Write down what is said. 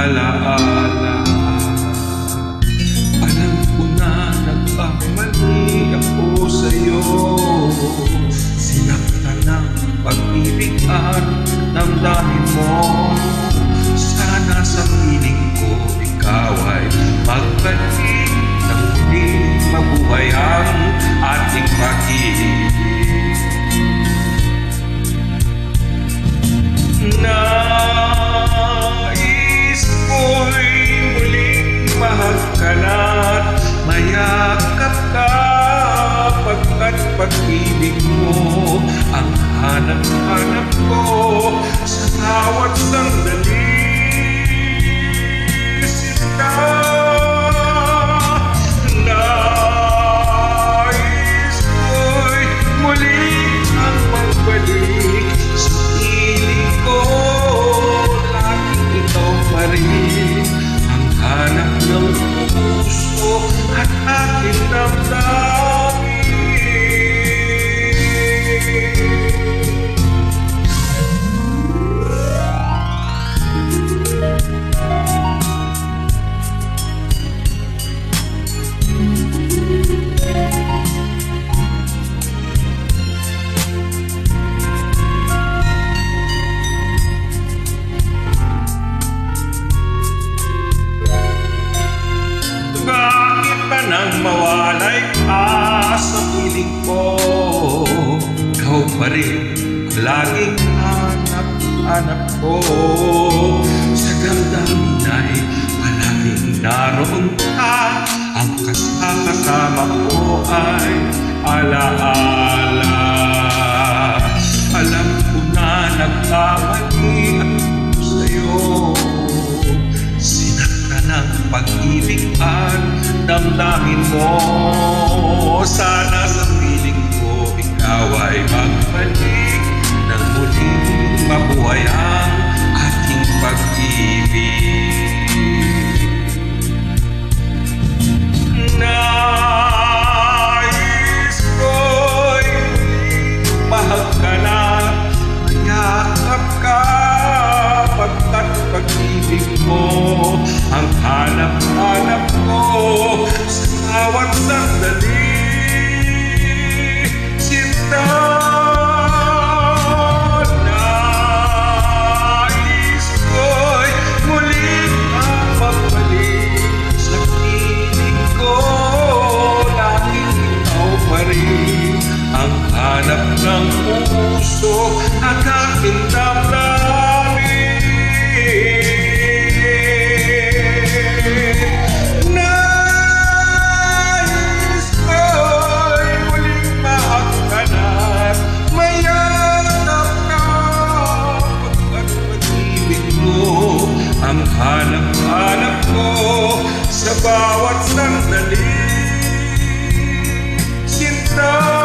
alaala. Alam ko na nagkamali ako sa'yo, sinaktan ng pag-ibig at damdamin mo. Sana sa piling ko ikaw ay magbalik nang muling mabuhay ang ating pag-ibig. Nais ko'y muling mahal ka na't mayakap ka, pagkat pag-ibig mo ang hanap-hanap ko sa bawat sandali. Sinta, nais ko'y muling ang magbalik sa piling ko. Laging ikaw pa rin ang hanap ng puso at aking damdamin. Bakit ba nang mawalay ka sa piling ko? Ikaw pa rin laging hanap-hanap ko. Sa damdamin ay palaging naroon ka. Ang kasama ko ay alaala. Alam ko na nagkamali ako sa'yo, sinaktan ng pag-ibig at damdamin mo. Sana sa piling ko ikaw ay magbalik nang muling mabuhay ang ating pag-ibig. Nais ko'y mahal ka na't mayakap ka, pagkat pag-ibig mo ang hanap-hanap ko sa bawat sandali. Sinta, nais ko'y muling magbalik sa piling ko. Laging ikaw pa rin ang hanap ng puso at aking damdamin. Ang hanap-hanap ko sa bawat sandali. Sinta,